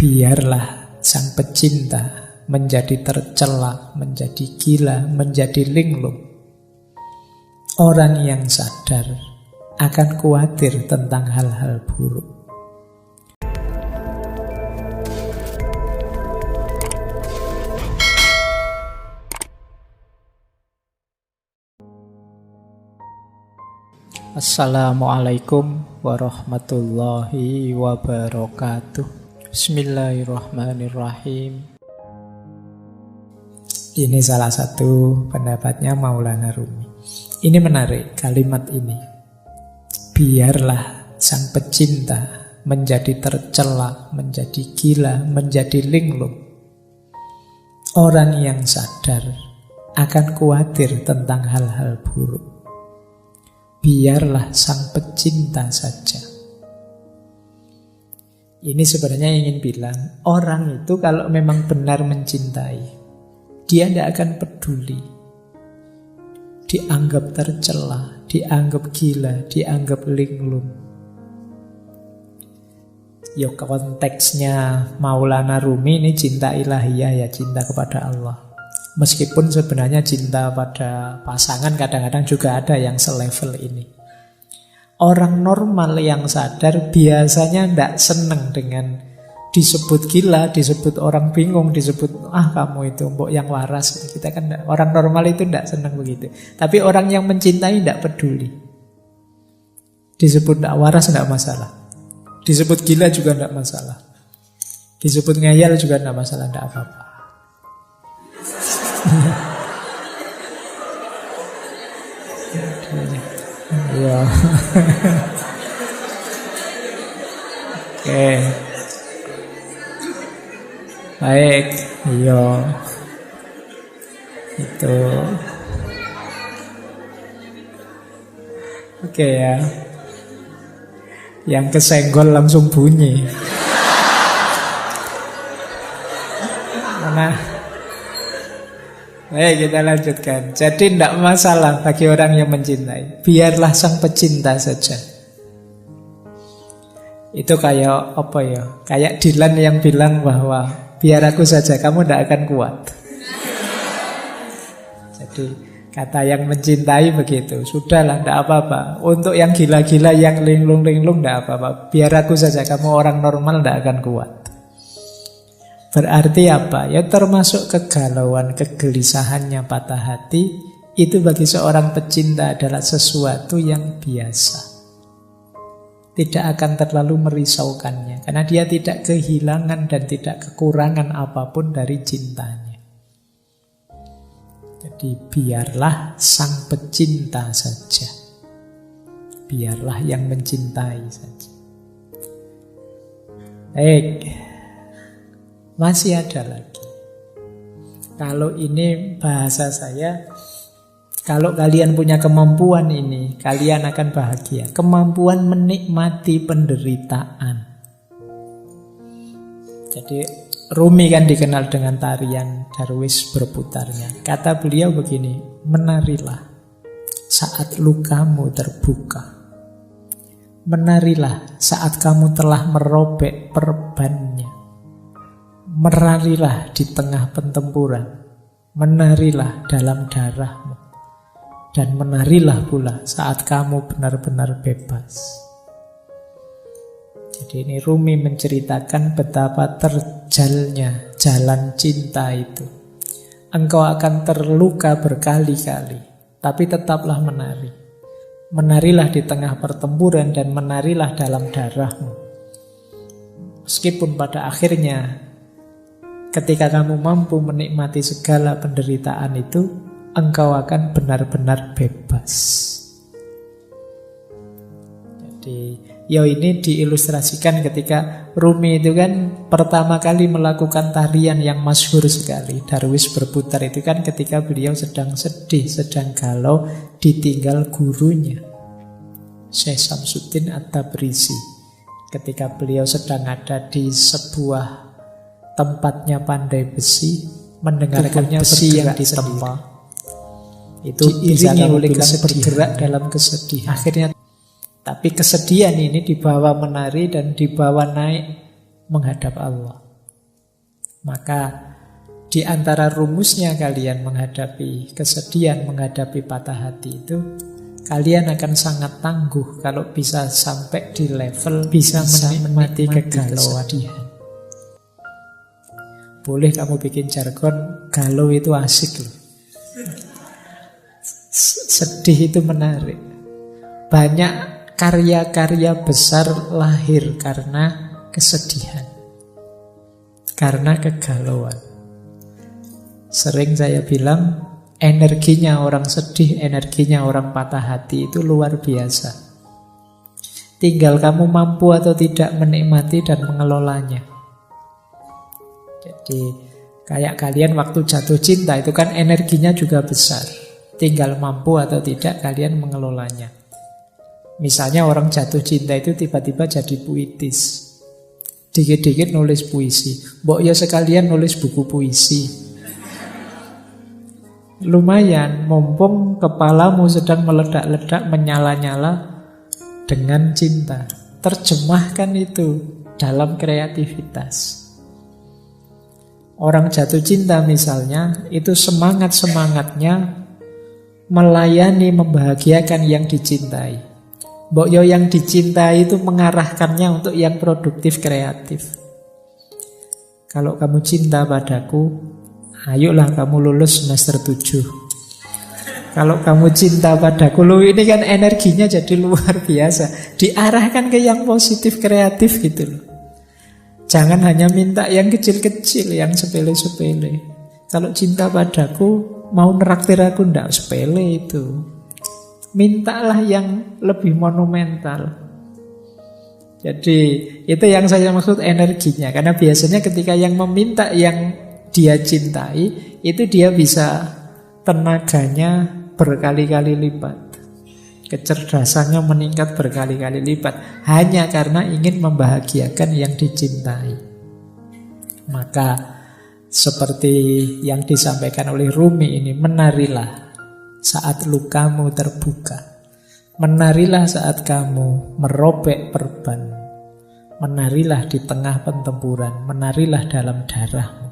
Biarlah sang pecinta menjadi tercela, menjadi gila, menjadi linglung. Orang yang sadar akan khawatir tentang hal-hal buruk. Assalamualaikum warahmatullahi wabarakatuh. Bismillahirrahmanirrahim. Ini salah satu pendapatnya Maulana Rumi. Ini menarik kalimat ini. Biarlah sang pecinta menjadi tercela, menjadi gila, menjadi linglung. Orang yang sadar akan khawatir tentang hal-hal buruk. Biarlah sang pecinta saja. Ini sebenarnya ingin bilang, orang itu kalau memang benar mencintai, dia tidak akan peduli dianggap tercela, dianggap gila, dianggap linglung. Ya konteksnya Maulana Rumi ini cinta ilahiyah, ya cinta kepada Allah. Meskipun sebenarnya cinta pada pasangan kadang-kadang juga ada yang selevel ini. Orang normal yang sadar biasanya tidak senang dengan disebut gila, disebut orang bingung, disebut kamu itu mbok yang waras. Kita kan orang normal itu tidak senang begitu. Tapi orang yang mencintai tidak peduli. Disebut tidak waras tidak masalah. Disebut gila juga tidak masalah. Disebut ngayal juga tidak masalah, tidak apa-apa. Ya. Oke. Baik, iya. Itu. Oke ya. Yang kesenggol langsung bunyi. Mana? Baik, kita lanjutkan. Jadi tidak masalah bagi orang yang mencintai. Biarlah sang pecinta saja. Itu kayak apa ya? Kayak Dylan yang bilang bahwa biar aku saja, kamu tidak akan kuat. Jadi kata yang mencintai begitu. Sudahlah, tidak apa-apa. Untuk yang gila-gila, yang linglung-linglung, tidak apa-apa. Biar aku saja, kamu orang normal tidak akan kuat. Berarti apa? Ya termasuk kegalauan, kegelisahannya, patah hati. Itu bagi seorang pecinta adalah sesuatu yang biasa. Tidak akan terlalu merisaukannya. Karena dia tidak kehilangan dan tidak kekurangan apapun dari cintanya. Jadi biarlah sang pecinta saja. Biarlah yang mencintai saja. Baik. Masih ada lagi. Kalau ini bahasa saya, kalau kalian punya kemampuan ini, kalian akan bahagia. Kemampuan menikmati penderitaan. Jadi Rumi kan dikenal dengan tarian Darwis berputarnya. Kata beliau begini, menarilah saat lukamu terbuka. Menarilah saat kamu telah merobek perbannya. Menarilah di tengah pertempuran, menarilah dalam darahmu, dan menarilah pula saat kamu benar-benar bebas. Jadi ini Rumi menceritakan betapa terjalnya jalan cinta itu. Engkau akan terluka berkali-kali, tapi tetaplah menari. Menarilah di tengah pertempuran dan menarilah dalam darahmu. Meskipun pada akhirnya ketika kamu mampu menikmati segala penderitaan itu, engkau akan benar-benar bebas. Jadi, ini diilustrasikan ketika Rumi itu kan pertama kali melakukan tarian yang masyhur sekali. Darwis berputar itu kan ketika beliau sedang sedih, sedang galau, ditinggal gurunya, Syekh Samsuddin At-Tabrisi. Ketika beliau sedang ada di sebuah tempatnya pandai besi, mendengarkannya besi yang ditempa. Itu bisa kamu bilang bergerak dalam kesedihan. Akhirnya, tapi kesedihan ini dibawa menari dan dibawa naik menghadap Allah. Maka di antara rumusnya kalian menghadapi kesedihan, menghadapi patah hati itu, kalian akan sangat tangguh kalau bisa sampai di level bisa menikmati kegalauan. Boleh kamu bikin jargon, galau itu asik loh. Sedih itu menarik. Banyak karya-karya besar lahir karena kesedihan, karena kegalauan. Sering saya bilang, energinya orang sedih, energinya orang patah hati itu luar biasa. Tinggal kamu mampu atau tidak menikmati dan mengelolanya. Jadi kayak kalian waktu jatuh cinta itu kan energinya juga besar. Tinggal mampu atau tidak kalian mengelolanya. Misalnya orang jatuh cinta itu tiba-tiba jadi puitis. Dikit-dikit nulis puisi. Mbok ya sekalian nulis buku puisi. Lumayan, mumpung kepalamu sedang meledak-ledak, menyala-nyala dengan cinta. Terjemahkan itu dalam kreativitas. Orang jatuh cinta misalnya, itu semangat-semangatnya melayani, membahagiakan yang dicintai. Mbok yo yang dicintai itu mengarahkannya untuk yang produktif, kreatif. Kalau kamu cinta padaku, ayolah kamu lulus semester 7. Kalau kamu cinta padaku, ini kan energinya jadi luar biasa. Diarahkan ke yang positif, kreatif gitu loh. Jangan hanya minta yang kecil-kecil, yang sepele-sepele. Kalau cinta padaku, mau neraktir aku, ndak sepele itu. Mintalah yang lebih monumental. Jadi itu yang saya maksud energinya. Karena biasanya ketika yang meminta yang dia cintai, itu dia bisa tenaganya berkali-kali lipat. Kecerdasannya meningkat berkali-kali lipat. Hanya karena ingin membahagiakan yang dicintai. Maka seperti yang disampaikan oleh Rumi ini, menarilah saat lukamu terbuka. Menarilah saat kamu merobek perban. Menarilah di tengah pertempuran. Menarilah dalam darahmu.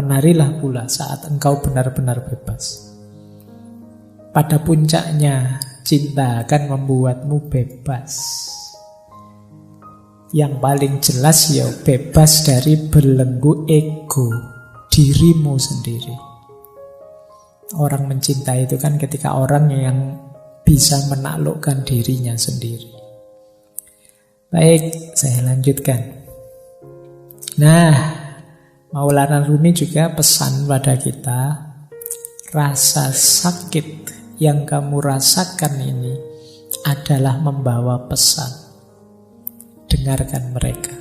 Menarilah pula saat engkau benar-benar bebas. Pada puncaknya, cinta akan membuatmu bebas. Yang paling jelas ya bebas dari belenggu ego dirimu sendiri. Orang mencintai itu kan ketika orang yang bisa menaklukkan dirinya sendiri. Baik, saya lanjutkan. Nah, Maulana Rumi juga pesan pada kita, rasa sakit yang kamu rasakan ini adalah membawa pesan. Dengarkan mereka.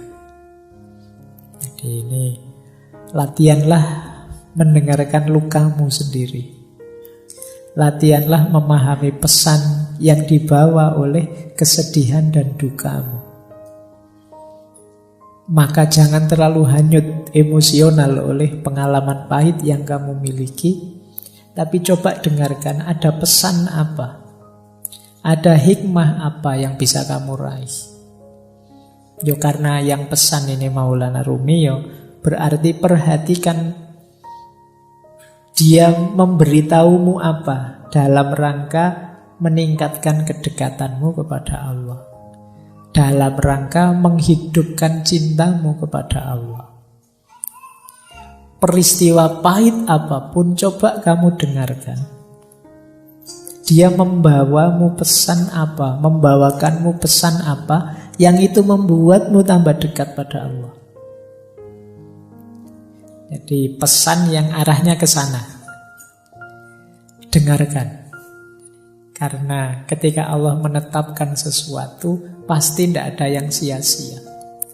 Jadi ini latihanlah mendengarkan lukamu sendiri. Latihanlah memahami pesan yang dibawa oleh kesedihan dan dukamu. Maka jangan terlalu hanyut emosional oleh pengalaman pahit yang kamu miliki, tapi coba dengarkan ada pesan apa, ada hikmah apa yang bisa kamu raih. Yo karena yang pesan ini Maulana Rumi, yo berarti perhatikan dia memberitahumu apa dalam rangka meningkatkan kedekatanmu kepada Allah, dalam rangka menghidupkan cintamu kepada Allah. Peristiwa pahit apapun coba kamu dengarkan. Dia membawamu pesan apa, membawakanmu pesan apa yang itu membuatmu tambah dekat pada Allah. Jadi pesan yang arahnya ke sana. Dengarkan. Karena ketika Allah menetapkan sesuatu, pasti tidak ada yang sia-sia.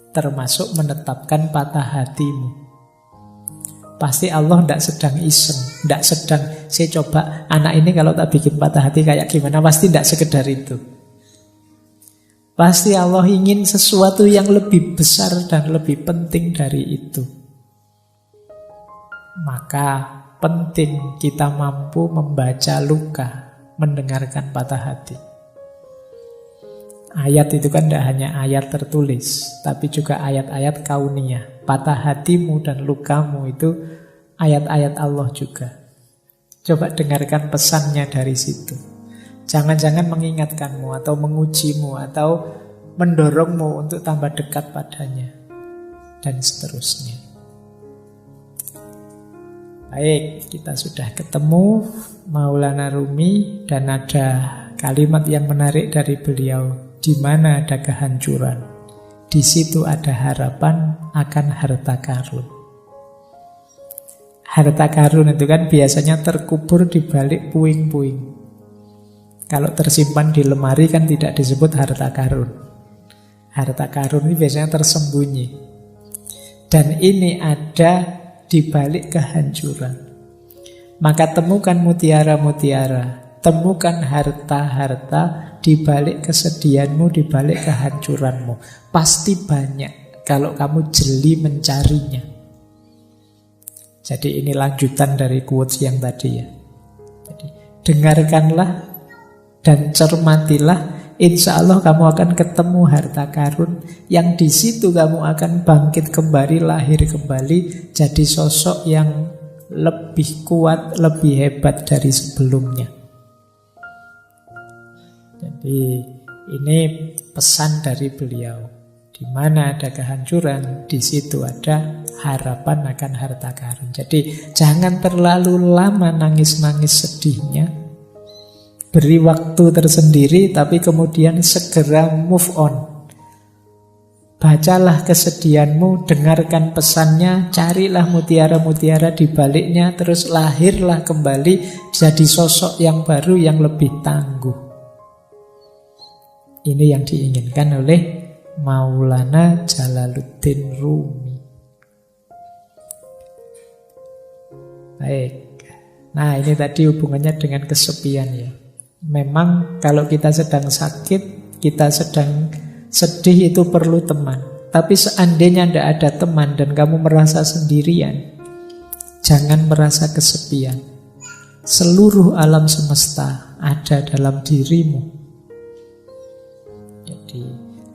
Termasuk menetapkan patah hatimu. Pasti Allah tidak sedang iseng, tidak sedang saya coba anak ini kalau tak bikin patah hati kayak gimana. Pasti tidak sekedar itu. Pasti Allah ingin sesuatu yang lebih besar dan lebih penting dari itu. Maka penting kita mampu membaca luka, mendengarkan patah hati. Ayat itu kan tidak hanya ayat tertulis, tapi juga ayat-ayat kauniyah. Patah hatimu dan lukamu itu ayat-ayat Allah juga. Coba dengarkan pesannya dari situ. Jangan-jangan mengingatkanmu atau mengujimu atau mendorongmu untuk tambah dekat padanya. Dan seterusnya. Baik, kita sudah ketemu Maulana Rumi dan ada kalimat yang menarik dari beliau. Di mana ada kehancuran, di situ ada harapan akan harta karun. Harta karun itu kan biasanya terkubur di balik puing-puing. Kalau tersimpan di lemari kan tidak disebut harta karun. Harta karun ini biasanya tersembunyi. Dan ini ada di balik kehancuran. Maka temukan mutiara-mutiara, temukan harta-harta di balik kesedihanmu, di balik kehancuranmu. Pasti banyak kalau kamu jeli mencarinya. Jadi ini lanjutan dari quotes yang tadi ya. Jadi, dengarkanlah dan cermatilah, insya Allah kamu akan ketemu harta karun yang di situ kamu akan bangkit kembali, lahir kembali, jadi sosok yang lebih kuat, lebih hebat dari sebelumnya. Jadi ini pesan dari beliau. Di mana ada kehancuran, di situ ada harapan akan harta karun. Jadi jangan terlalu lama nangis-nangis sedihnya. Beri waktu tersendiri, tapi kemudian segera move on. Bacalah kesedihanmu, dengarkan pesannya, carilah mutiara-mutiara di baliknya, terus lahirlah kembali jadi sosok yang baru yang lebih tangguh. Ini yang diinginkan oleh Maulana Jalaluddin Rumi. Baik. Nah, ini tadi hubungannya dengan kesepian ya. Memang kalau kita sedang sakit, kita sedang sedih, itu perlu teman. Tapi seandainya tidak ada teman dan kamu merasa sendirian, jangan merasa kesepian. Seluruh alam semesta ada dalam dirimu.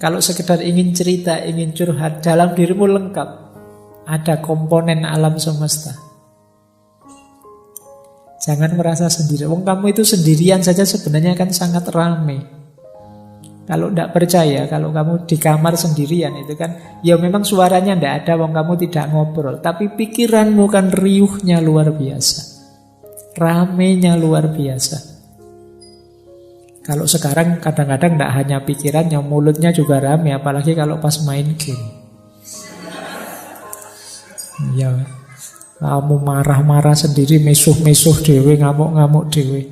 Kalau sekedar ingin cerita, ingin curhat, dalam dirimu lengkap. Ada komponen alam semesta. Jangan merasa sendiri. Wong kamu itu sendirian saja sebenarnya kan sangat ramai. Kalau tidak percaya, kalau kamu di kamar sendirian itu kan, ya memang suaranya tidak ada, wong kamu tidak ngobrol. Tapi pikiranmu kan riuhnya luar biasa. Ramainya luar biasa. Kalau sekarang kadang-kadang tidak hanya pikirannya, mulutnya juga rame, apalagi kalau pas main game. Ya, kamu marah-marah sendiri, mesuh-mesuh dewe, ngamuk-ngamuk dewe.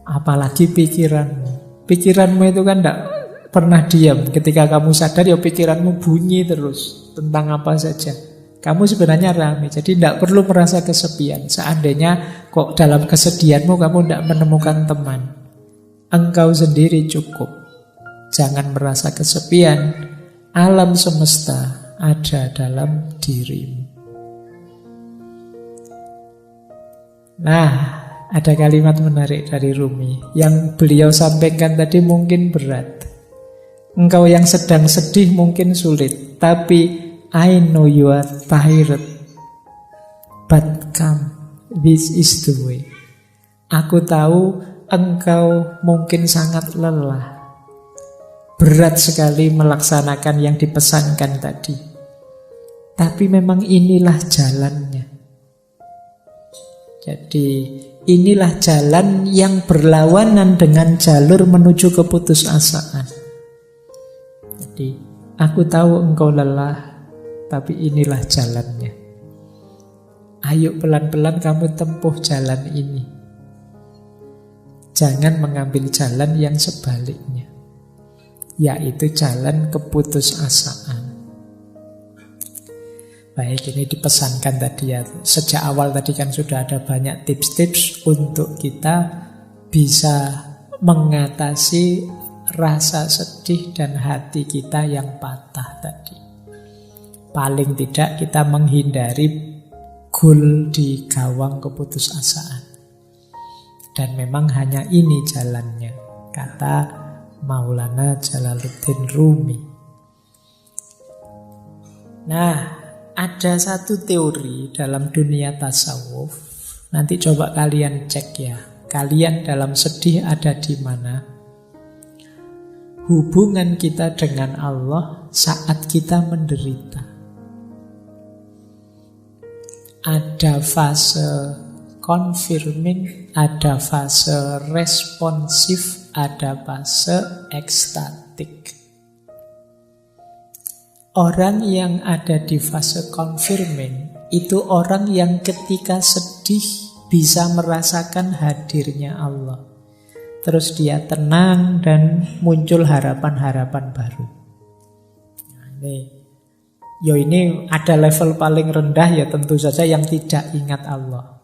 Apalagi pikiranmu. Pikiranmu itu kan tidak pernah diam. Ketika kamu sadar, ya pikiranmu bunyi terus tentang apa saja. Kamu sebenarnya ramai, jadi tidak perlu merasa kesepian. Seandainya kok dalam kesedihanmu kamu tidak menemukan teman, engkau sendiri cukup. Jangan merasa kesepian. Alam semesta ada dalam dirimu. Nah, ada kalimat menarik dari Rumi yang beliau sampaikan tadi mungkin berat. Engkau yang sedang sedih mungkin sulit, tapi I know you are tired, but come, this is the way. Aku tahu engkau mungkin sangat lelah, berat sekali melaksanakan yang dipesankan tadi. Tapi memang inilah jalannya. Jadi inilah jalan yang berlawanan dengan jalur menuju keputusasaan. Jadi aku tahu engkau lelah, tapi inilah jalannya. Ayo pelan-pelan kamu tempuh jalan ini. Jangan mengambil jalan yang sebaliknya, yaitu jalan keputusasaan. Baik, ini dipesankan tadi ya. Sejak awal tadi kan sudah ada banyak tips-tips untuk kita bisa mengatasi rasa sedih dan hati kita yang patah tadi. Paling tidak kita menghindari gol di gawang keputusasaan. Dan memang hanya ini jalannya. kata Maulana Jalaluddin Rumi. Nah, ada satu teori dalam dunia tasawuf. Nanti coba kalian cek ya. Kalian dalam sedih ada di mana? Hubungan kita dengan Allah saat kita menderita. Ada fase confirming, ada fase responsif, ada fase ekstatik. Orang yang ada di fase confirming itu orang yang ketika sedih bisa merasakan hadirnya Allah. Terus dia tenang dan muncul harapan-harapan baru. Nah, ini ada level paling rendah ya tentu saja yang tidak ingat Allah.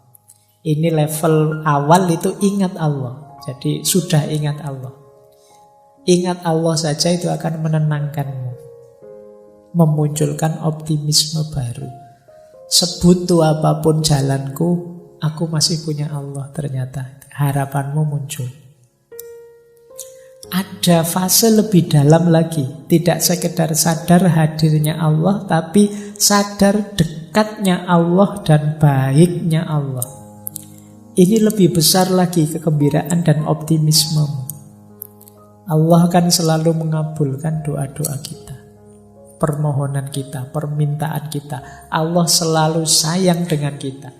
Ini level awal itu ingat Allah. Jadi sudah ingat Allah. Ingat Allah saja itu akan menenangkanmu. Memunculkan optimisme baru. Sebutuh apapun jalanku, aku masih punya Allah ternyata. Harapanmu muncul. Ada fase lebih dalam lagi. Tidak sekedar sadar hadirnya Allah, tapi sadar dekatnya Allah dan baiknya Allah. Ini lebih besar lagi kegembiraan dan optimisme. Allah akan selalu mengabulkan doa-doa kita, permohonan kita, permintaan kita. Allah selalu sayang dengan kita.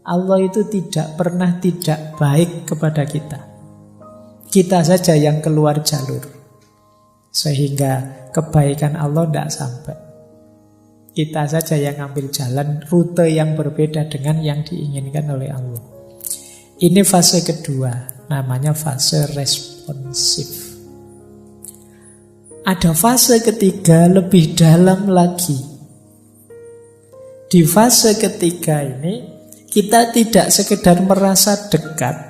Allah itu tidak pernah tidak baik kepada kita. Kita saja yang keluar jalur, sehingga kebaikan Allah tidak sampai. Kita saja yang ambil jalan rute yang berbeda dengan yang diinginkan oleh Allah. Ini fase kedua, namanya fase responsif. Ada fase ketiga lebih dalam lagi. Di fase ketiga ini kita tidak sekedar merasa dekat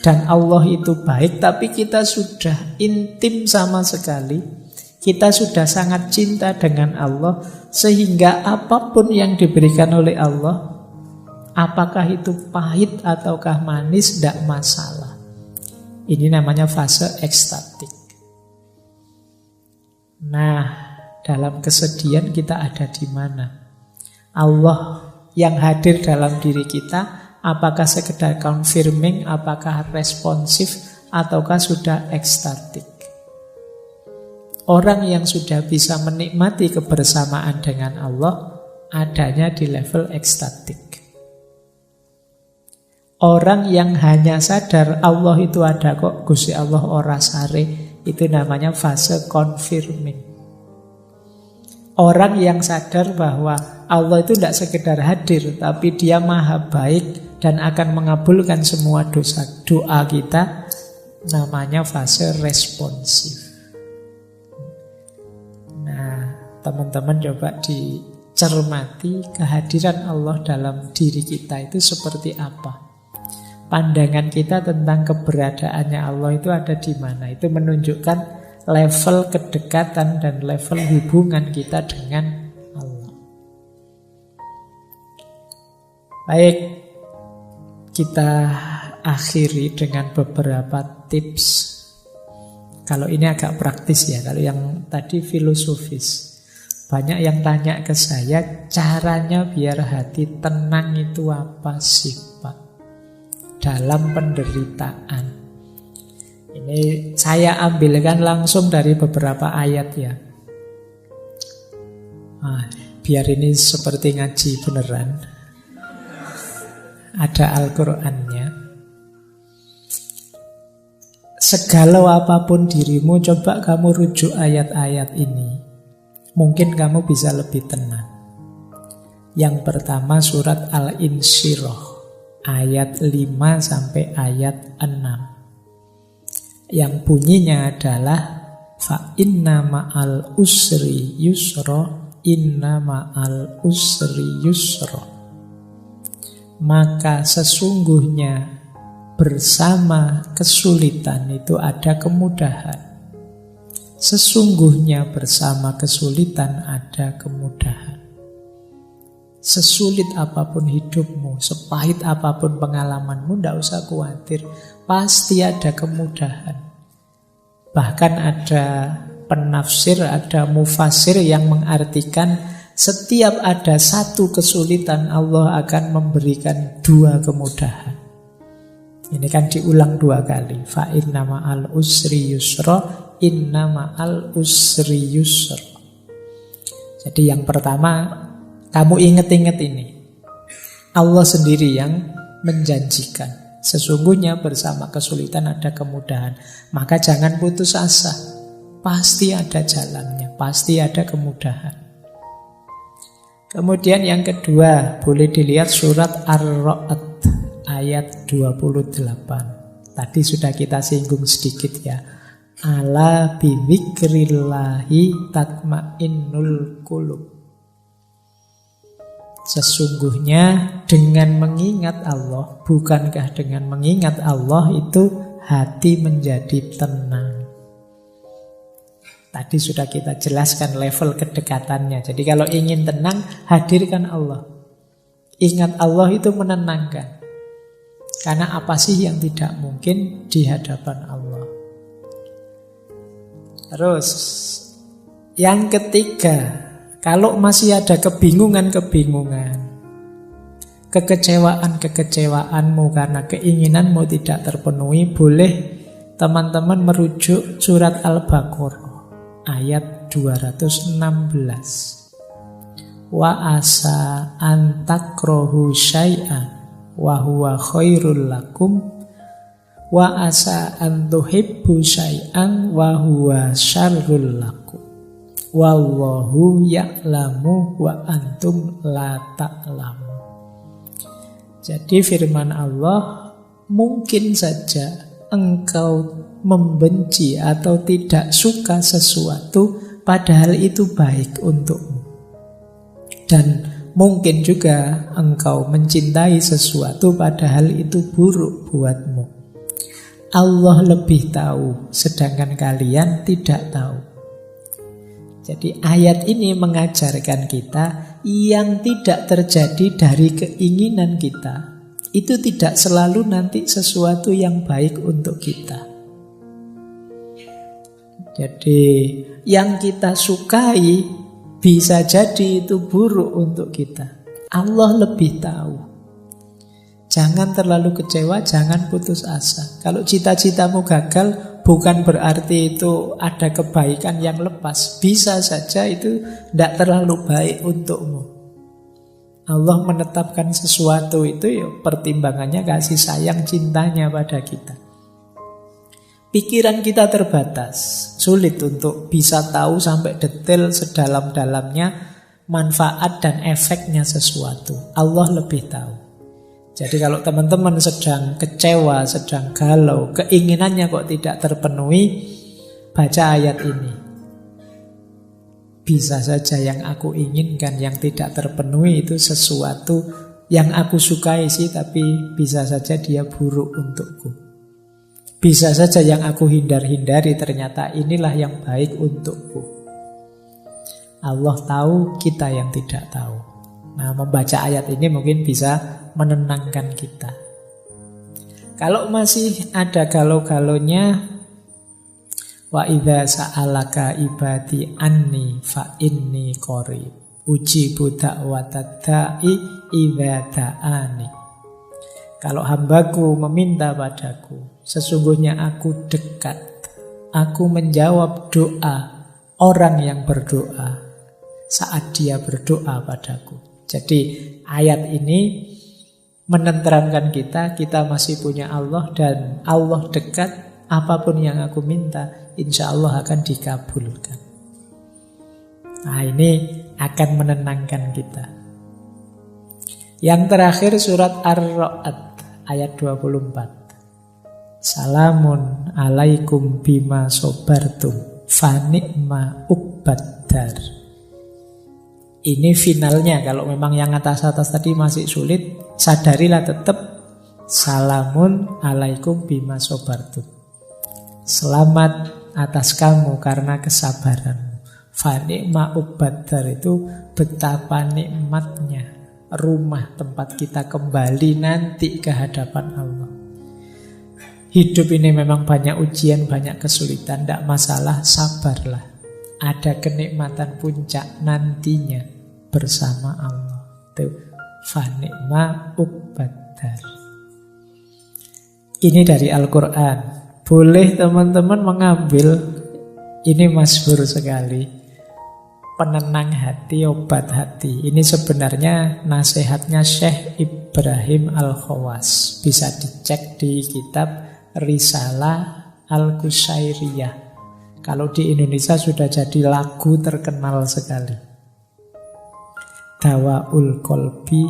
dan Allah itu baik, tapi kita sudah intim sama sekali. Kita sudah sangat cinta dengan Allah, sehingga apapun yang diberikan oleh Allah, apakah itu pahit ataukah manis, tidak masalah. Ini namanya fase ekstatik. Nah, dalam kesedihan kita ada di mana? Allah yang hadir dalam diri kita, apakah sekedar confirming, apakah responsif, ataukah sudah ekstatik? Orang yang sudah bisa menikmati kebersamaan dengan Allah adanya di level ekstatik. Orang yang hanya sadar Allah itu ada kok, Gusti Allah ora sare, itu namanya fase confirming. Orang yang sadar bahwa Allah itu tidak sekedar hadir, tapi dia maha baik dan akan mengabulkan semua doa kita, namanya fase responsif. Nah, teman-teman coba dicermati kehadiran Allah dalam diri kita itu seperti apa. Pandangan kita tentang keberadaannya Allah itu ada di mana. Itu menunjukkan level kedekatan dan level hubungan kita dengan Allah. Baik, kita akhiri dengan beberapa tips. Kalau ini agak praktis ya, kalau yang tadi filosofis. Banyak yang tanya ke saya, caranya biar hati tenang itu apa sih Pak? Dalam penderitaan. Ini saya ambilkan langsung dari beberapa ayat ya. Biar ini seperti ngaji beneran. Ada Al-Qur'annya. Segalau apapun dirimu, coba kamu rujuk ayat-ayat ini. Mungkin kamu bisa lebih tenang. Yang pertama surat Al-Insyirah, ayat 5 sampai ayat 6. Yang bunyinya adalah fa inna ma'al usri yusra, inna ma'al usri yusra. Maka sesungguhnya bersama kesulitan itu ada kemudahan. Sesungguhnya bersama kesulitan ada kemudahan. Sesulit apapun hidupmu, sepahit apapun pengalamanmu, tidak usah khawatir. Pasti ada kemudahan. Bahkan ada penafsir, ada mufasir yang mengartikan setiap ada satu kesulitan, Allah akan memberikan dua kemudahan. Ini kan diulang dua kali. Fa inna ma'al usri yusra, inna ma'al usri yusra. Jadi yang pertama, kamu ingat-ingat ini. Allah sendiri yang menjanjikan. Sesungguhnya bersama kesulitan ada kemudahan. Maka jangan putus asa. Pasti ada jalannya, pasti ada kemudahan. Kemudian yang kedua, boleh dilihat surat Ar-Ra'd ayat 28. Tadi sudah kita singgung sedikit ya. Ala bidzikrillahi tatmainnul qulub. Sesungguhnya dengan mengingat Allah, bukankah dengan mengingat Allah itu hati menjadi tenang. Tadi sudah kita jelaskan level kedekatannya. Jadi kalau ingin tenang, hadirkan Allah. Ingat Allah itu menenangkan. Karena apa sih yang tidak mungkin di hadapan Allah. Terus yang ketiga, kalau masih ada kebingungan-kebingungan, kekecewaan-kekecewaanmu karena keinginanmu tidak terpenuhi, boleh teman-teman merujuk surat Al-Baqarah ayat 216. Wa asa an takrahu syai'an wa huwa khairul lakum wa asa an tuhibbu syai'an wa huwa syarrul lakum wallahu ya'lamu wa antum la ta'lamu. Jadi firman Allah, mungkin saja engkau membenci atau tidak suka sesuatu padahal itu baik untukmu. Dan mungkin juga engkau mencintai sesuatu padahal itu buruk buatmu. Allah lebih tahu, sedangkan kalian tidak tahu. Jadi ayat ini mengajarkan kita yang tidak terjadi dari keinginan kita itu tidak selalu nanti sesuatu yang baik untuk kita. Jadi yang kita sukai bisa jadi itu buruk untuk kita. Allah lebih tahu. Jangan terlalu kecewa, jangan putus asa. Kalau cita-citamu gagal, bukan berarti itu ada kebaikan yang lepas. Bisa saja itu tidak terlalu baik untukmu. Allah menetapkan sesuatu itu ya pertimbangannya kasih sayang cintanya pada kita. Pikiran kita terbatas, sulit untuk bisa tahu sampai detail sedalam-dalamnya manfaat dan efeknya sesuatu. Allah lebih tahu. Jadi kalau teman-teman sedang kecewa, sedang galau, keinginannya kok tidak terpenuhi, baca ayat ini. Bisa saja yang aku inginkan, yang tidak terpenuhi itu sesuatu yang aku sukai sih, tapi bisa saja dia buruk untukku. Bisa saja yang aku hindar-hindari ternyata inilah yang baik untukku. Allah tahu, kita yang tidak tahu. Nah, membaca ayat ini mungkin bisa menenangkan kita. Kalau masih ada galau-galaunya, wa idza sa'alaka ibadi anni fa inni qarib ujibu da'watad da'i idza da'ani. Kalau hambaku meminta padaku, sesungguhnya aku dekat. Aku menjawab doa orang yang berdoa saat dia berdoa padaku. Jadi ayat ini menenteramkan kita masih punya Allah dan Allah dekat. Apapun yang aku minta, insya Allah akan dikabulkan. Nah, ini akan menenangkan kita. Yang terakhir surat Ar-Ra'd ayat 24. Salamun alaikum bima sobartum fani'ma uqbaddar. Ini finalnya. Kalau memang yang atas-atas tadi masih sulit, sadarilah tetap salamun alaikum bima sobartum. Selamat atas kamu karena kesabaranmu. Fa ni'ma uqbaddar itu betapa nikmatnya rumah tempat kita kembali nanti ke hadapan Allah. Hidup ini memang banyak ujian, banyak kesulitan, tidak masalah, sabarlah. Ada kenikmatan puncak nantinya bersama Allah. Itu fanikma uqbaddar. Ini dari Al-Quran. Boleh teman-teman mengambil, ini masyhur sekali, penenang hati, obat hati. Ini sebenarnya nasihatnya Syekh Ibrahim Al-Khawas. Bisa dicek di kitab Risalah Al-Qushairiyah. Kalau di Indonesia sudah jadi lagu terkenal sekali. Dawaul Qalbi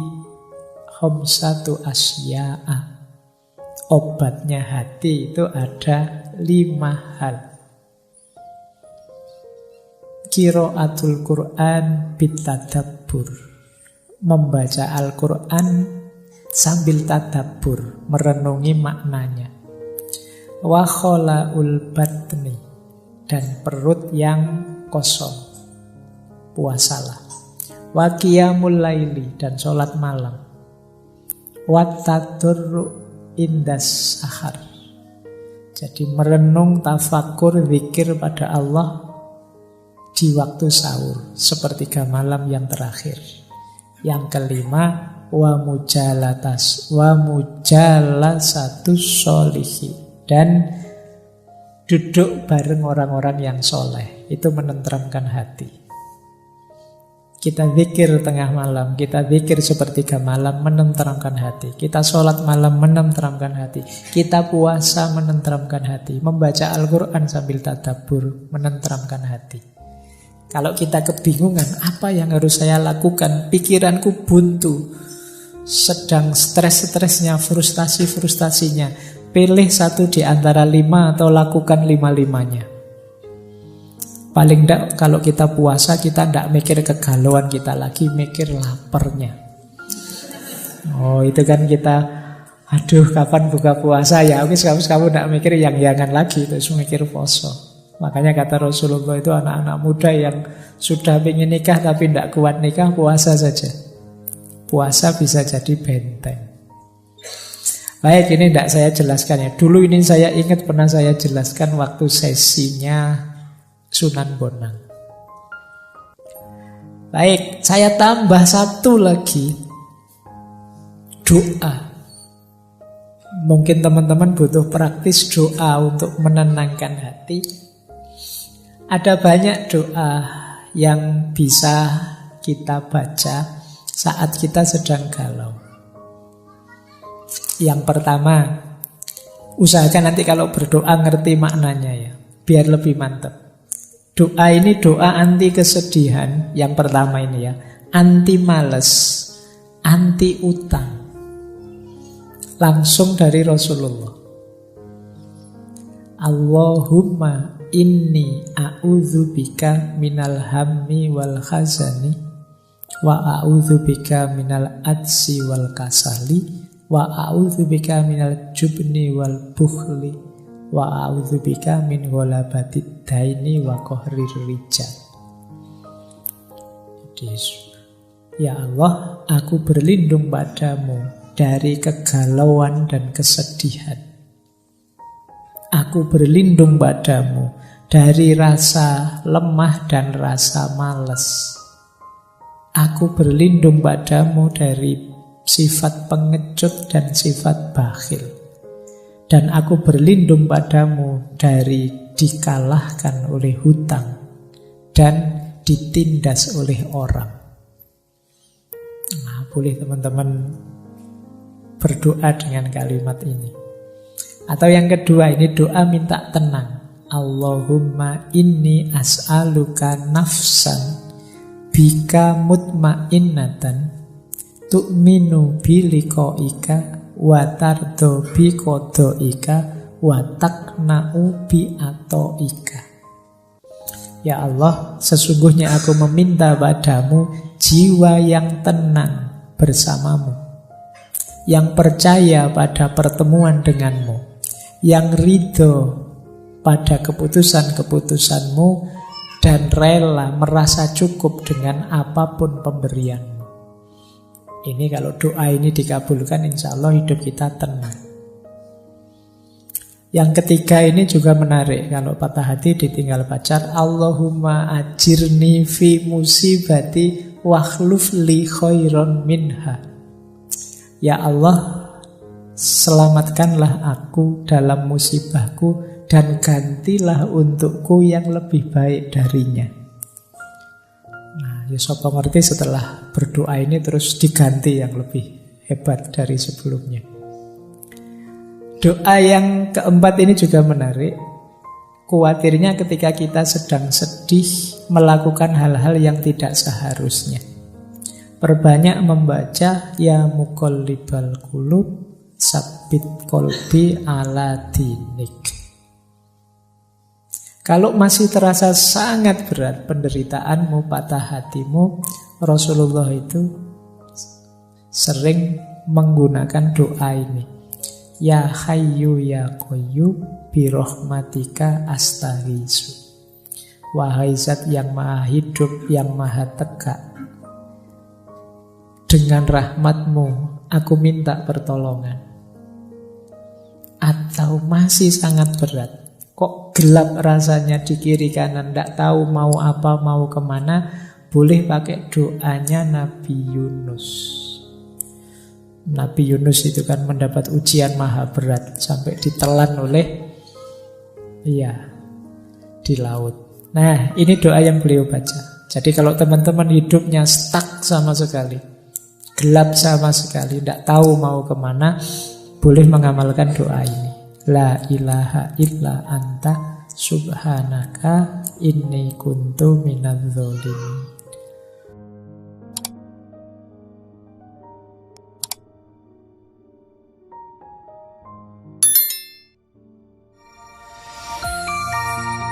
Khamsatu Asya'a. Obatnya hati itu ada 5 hal. Qiraatul Quran bitadabbur. Membaca Al-Quran sambil tadabbur, merenungi maknanya. Wa kholaul batni, dan perut yang kosong, puasalah. Wa qiyamul laili, dan sholat malam. Wa tadurru indas sahar, jadi merenung, tafakur, zikir pada Allah di waktu sahur, sepertiga malam yang terakhir. Yang kelima, wa mujalasatus sholihi, dan duduk bareng orang-orang yang soleh. Itu menenteramkan hati. Kita zikir tengah malam, kita zikir sepertiga malam, menenteramkan hati. Kita sholat malam, menenteramkan hati. Kita puasa, menenteramkan hati. Membaca Al-Quran sambil tadabbur, menenteramkan hati. Kalau kita kebingungan, apa yang harus saya lakukan? Pikiranku buntu, sedang stres-stresnya, frustasi-frustasinya. Pilih satu di antara 5 atau lakukan 5-5-nya. Paling tidak kalau kita puasa, kita tidak mikir kegalauan kita lagi, mikir laparnya. Oh, itu kan kita, aduh kapan buka puasa ya. Oke, kamu tidak mikir yang-yangan lagi, terus mikir poso. Makanya kata Rasulullah itu, anak-anak muda yang sudah ingin nikah tapi tidak kuat nikah, puasa saja. Puasa bisa jadi benteng. Baik, ini tidak saya jelaskan ya. Dulu ini saya ingat pernah saya jelaskan waktu sesinya Sunan Bonang. Baik, saya tambah satu lagi. Doa. Mungkin teman-teman butuh praktis doa untuk menenangkan hati. Ada banyak doa yang bisa kita baca saat kita sedang galau. Yang pertama, usahakan nanti kalau berdoa ngerti maknanya ya, biar lebih mantap. Doa ini doa anti kesedihan. Yang pertama ini ya, anti males, anti utang. Langsung dari Rasulullah. Allahumma inni a'udzubika minal hammi wal khazani wa a'udzubika minal adsi wal kasali wa a'udzubika minal jubni wal bukhli wa a'udzubika min ghalabatid daini wa qahrir rijal. Ya Allah, aku berlindung padamu dari kegalauan dan kesedihan. Aku berlindung padamu dari rasa lemah dan rasa malas. Aku berlindung padamu dari sifat pengecut dan sifat bakhil. Dan aku berlindung padamu dari dikalahkan oleh hutang dan ditindas oleh orang. Nah, boleh teman-teman berdoa dengan kalimat ini. Atau yang kedua, ini doa minta tenang. Allahumma inni as'aluka nafsan bika mutmainnatan tu'minu biliqa'ika wa tardo biqada'ika wa taqna'u bi'ata'ika. Ya Allah, sesungguhnya aku meminta padamu jiwa yang tenang bersamamu, yang percaya pada pertemuan denganmu, yang ridho pada keputusan-keputusanmu, dan rela merasa cukup dengan apapun pemberianmu. Ini kalau doa ini dikabulkan, insya Allah hidup kita tenang. Yang ketiga ini juga menarik. Kalau patah hati ditinggal pacar, Allahumma ajirni fi musibati wakhluf li khairon minha. Ya Allah, selamatkanlah aku dalam musibahku dan gantilah untukku yang lebih baik darinya. Nah, ya sapa ngerti setelah berdoa ini terus diganti yang lebih hebat dari sebelumnya. Doa yang keempat ini juga menarik. Khawatirnya ketika kita sedang sedih melakukan hal-hal yang tidak seharusnya. Perbanyak membaca ya muqallibal qulub sabbit qalbi ala dinik. Kalau masih terasa sangat berat penderitaanmu, patah hatimu, Rasulullah itu sering menggunakan doa ini. Ya Hayyu ya Qayyum birahmatika astaghiitsu. Wahai Zat yang maha hidup, yang maha tegak, dengan rahmatmu aku minta pertolongan. Atau masih sangat berat, kok gelap rasanya di kiri kanan, tidak tahu mau apa, mau kemana, boleh pakai doanya Nabi Yunus. Nabi Yunus itu kan mendapat ujian maha berat sampai ditelan oleh di laut. Nah, ini doa yang beliau baca. Jadi kalau teman-teman hidupnya stuck sama sekali, gelap sama sekali, tidak tahu mau kemana, boleh mengamalkan doa ini. La ilaha illa anta subhanaka inni kuntu minadz dzalimin.